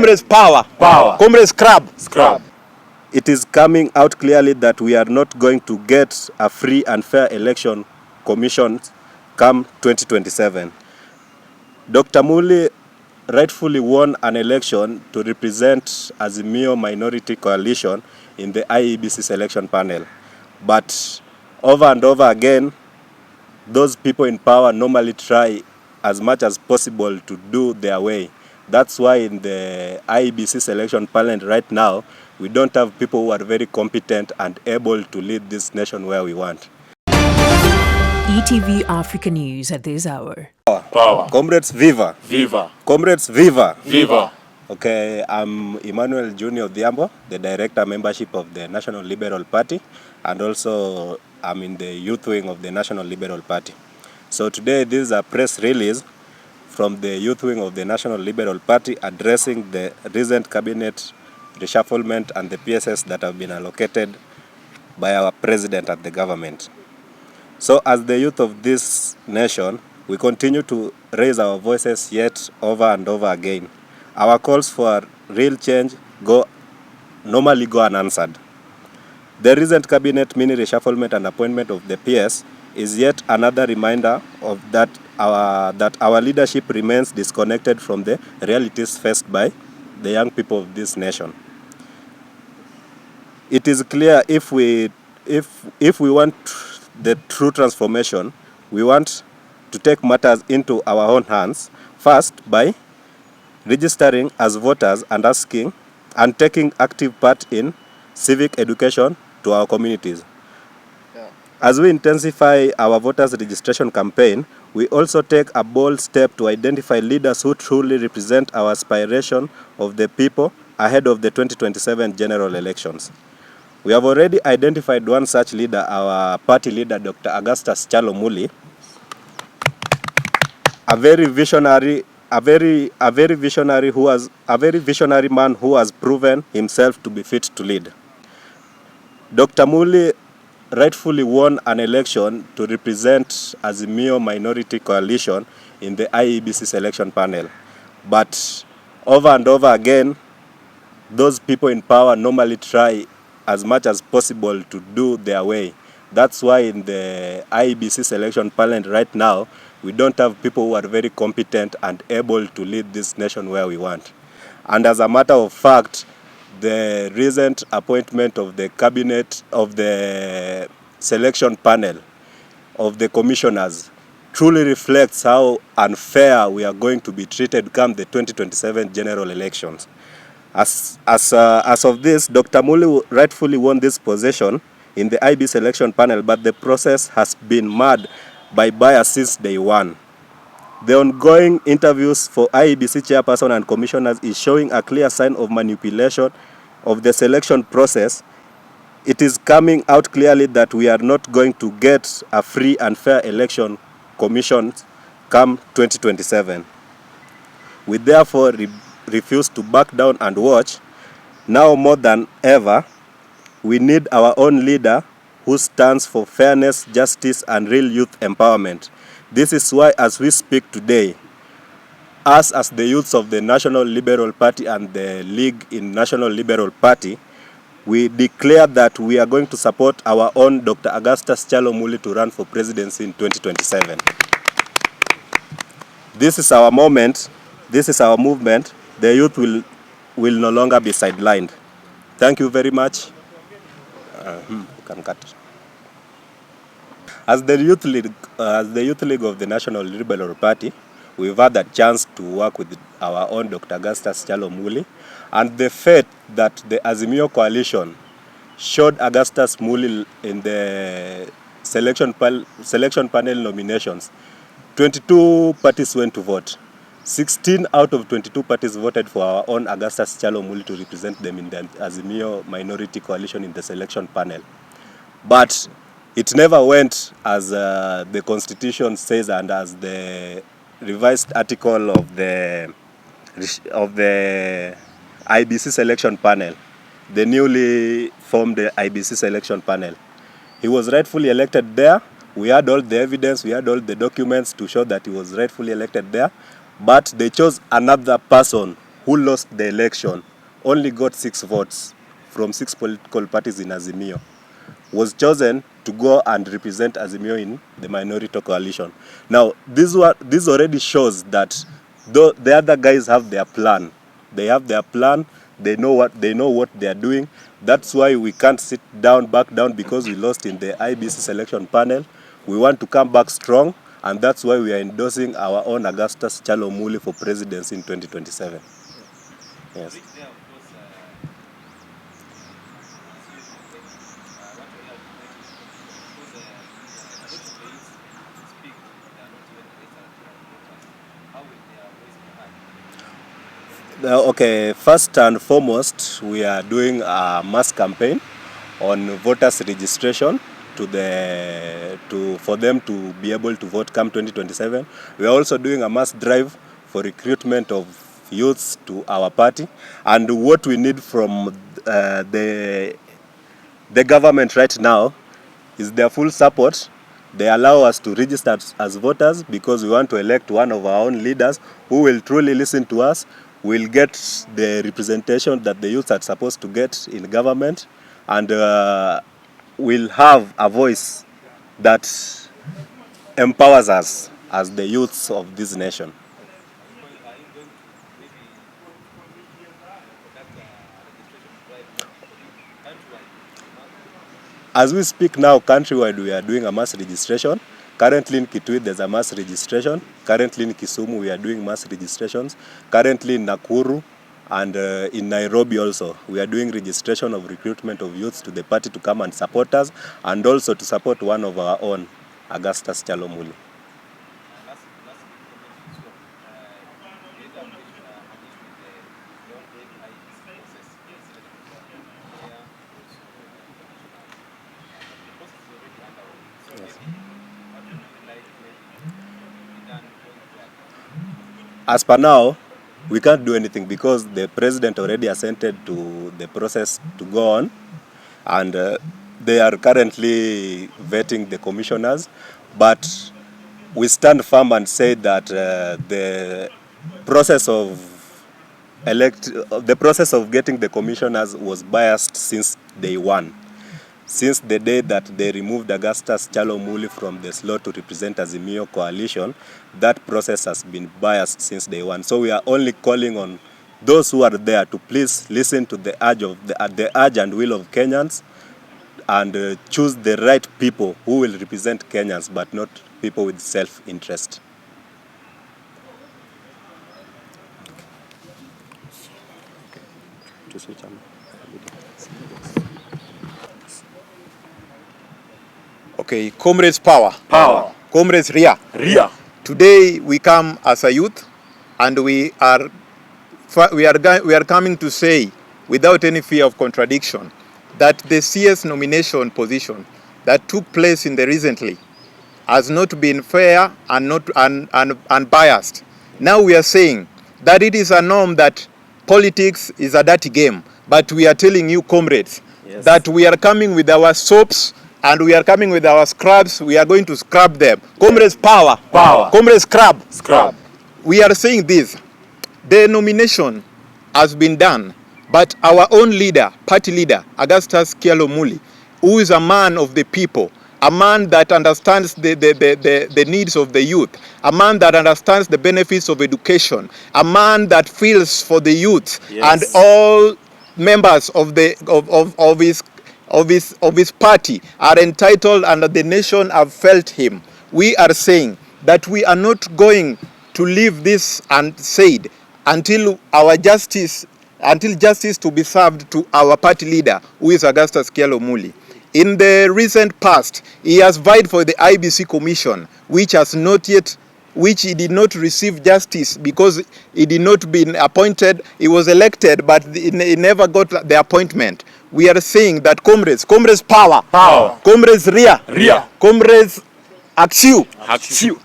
Comrades, power. Power. Comrades, scrub. Scrub. It is coming out clearly that we are not going to get a free and fair election commission come 2027. Dr. Muli rightfully won an election to represent Azimio Minority Coalition in the IEBC selection panel. But over and over again, those people in power normally try as much as possible to do their way. That's why in the IEBC selection panel right now, we don't have people who are very competent and able to lead this nation where we want. ETV Africa News at this hour. Power. Comrades, viva. Viva. Comrades, viva. Viva. Okay, I'm Emmanuel Junior Diambo, the Director Membership of the National Liberal Party, and also I'm in the youth wing of the National Liberal Party. So today this is a press release from the youth wing of the National Liberal Party addressing the recent cabinet reshufflement and the PSS that have been allocated by our president and the government. So as the youth of this nation, we continue to raise our voices yet over and over again. Our calls for real change normally go unanswered. The recent cabinet mini reshufflement and appointment of the PS is yet another reminder of that our leadership remains disconnected from the realities faced by the young people of this nation. It is clear if we want the true transformation, we want to take matters into our own hands, first by registering as voters and asking and taking active part in civic education to our communities. As we intensify our voters registration campaign, we also take a bold step to identify leaders who truly represent our aspiration of the people ahead of the 2027 general elections. We have already identified one such leader, our party leader, Dr. Augustus Muli, a very visionary man who has proven himself to be fit to lead. Dr. Muli rightfully won an election to represent Azimio Minority Coalition in the IEBC selection panel. But over and over again, those people in power normally try as much as possible to do their way. That's why in the IEBC selection panel right now, we don't have people who are very competent and able to lead this nation where we want. And as a matter of fact, the recent appointment of the cabinet of the selection panel of the commissioners truly reflects how unfair we are going to be treated come the 2027 general elections. As of this, Dr. Muli rightfully won this position in the IB selection panel, but the process has been marred by bias since day one. The ongoing interviews for IEBC chairperson and commissioners is showing a clear sign of manipulation of the selection process. It is coming out clearly that we are not going to get a free and fair election commission come 2027. We therefore refuse to back down and watch. Now more than ever, we need our own leader who stands for fairness, justice, and real youth empowerment. This is why, as we speak today, us as the youths of the National Liberal Party and the League in National Liberal Party, we declare that we are going to support our own Dr. Augustus Muli to run for presidency in 2027. This is our moment. This is our movement. The youth will no longer be sidelined. Thank you very much. You can cut. As the youth league of the National Liberal Party, we've had a chance to work with our own Dr. Augustus Muli, and the fact that the Azimio coalition showed Augustus Muli in the selection panel nominations. 22 parties went to vote. 16 out of 22 parties voted for our own Augustus Muli to represent them in the Azimio Minority Coalition in the selection panel. But it never went as the Constitution says and as the revised article of the IBC selection panel, the newly formed IBC selection panel. He was rightfully elected there. We had all the evidence, we had all the documents to show that he was rightfully elected there. But they chose another person who lost the election, only got 6 votes from 6 political parties in Azimio, was chosen to go and represent Azimio in the minority coalition. Now, this already shows that the other guys have their plan. They have their plan. They know what they are doing. That's why we can't back down because we lost in the IBC selection panel. We want to come back strong, and that's why we are endorsing our own Augustus Muli for presidency in 2027. Yes. Okay, first and foremost, we are doing a mass campaign on voters registration for them to be able to vote come 2027. We are also doing a mass drive for recruitment of youths to our party, and what we need from the government right now is their full support. They allow us to register as voters because we want to elect one of our own leaders who will truly listen to us, will get the representation that the youths are supposed to get in government, and will have a voice that empowers us as the youths of this nation. As we speak now, countrywide, we are doing a mass registration. Currently in Kitui, there's a mass registration. Currently in Kisumu, we are doing mass registrations. Currently in Nakuru and in Nairobi also, we are doing registration of recruitment of youths to the party to come and support us, and also to support one of our own, Augustus Muli. As per now, we can't do anything because the president already assented to the process to go on, and they are currently vetting the commissioners. But we stand firm and say that the process of getting the commissioners was biased since day one. Since the day that they removed Augustus Muli from the slot to represent Azimio coalition, that process has been biased since day one. So we are only calling on those who are there to please listen to the urge and will of Kenyans, and choose the right people who will represent Kenyans, but not people with self-interest. Okay, comrades power. Power. Comrades Ria. Ria. Today we come as a youth, and we are coming to say, without any fear of contradiction, that the CS nomination position that took place in the recently has not been fair and not unbiased. Now we are saying that it is a norm that politics is a dirty game, but we are telling you, comrades, yes, that we are coming with our soaps and we are coming with our scrubs. We are going to scrub them. Comrades power. Power. Comrades scrub. Scrub. We are saying this. The nomination has been done, but our own leader, party leader, Augustus Muli, who is a man of the people, a man that understands the needs of the youth, a man that understands the benefits of education, a man that feels for the youth, yes, and all members of his party are entitled, and the nation have felt him. We are saying that we are not going to leave this unsaid until justice to be served to our party leader, who is Augustus Muli. In the recent past, he has vied for the IBC commission, which he did not receive justice because he did not be appointed. He was elected, but he never got the appointment. We are saying that comrades power. Power. Comrades Ria. Ria. Comrades Aksiu. Aksiu.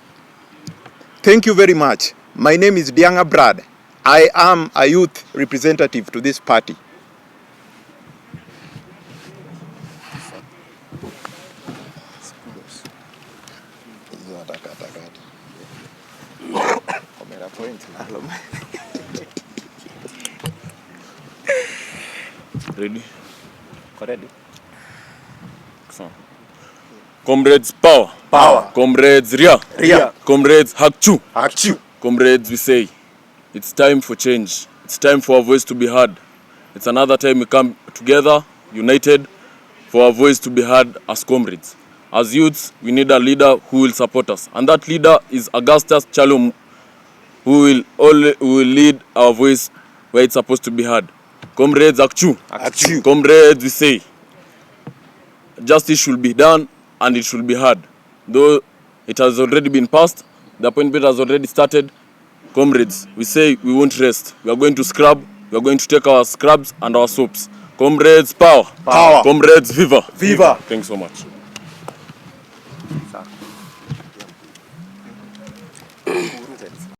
Thank you very much. My name is Dianga Brad. I am a youth representative to this party. Ready? Ready? So. Comrades, power. Power. Comrades, Ria. Ria. Comrades, Hakchu. Hakchu. Comrades, we say, it's time for change. It's time for our voice to be heard. It's another time we come together, united, for our voice to be heard as comrades. As youths, we need a leader who will support us. And that leader is Augustus Muli, who will lead our voice where it's supposed to be heard. Comrades, Hakchu. Hakchu. Comrades, we say, justice should be done and it should be heard. Though it has already been passed, the appointment has already started. Comrades, we say we won't rest. We are going to scrub. We are going to take our scrubs and our soaps. Comrades, power. Power. Comrades, viva. Viva. Thanks so much.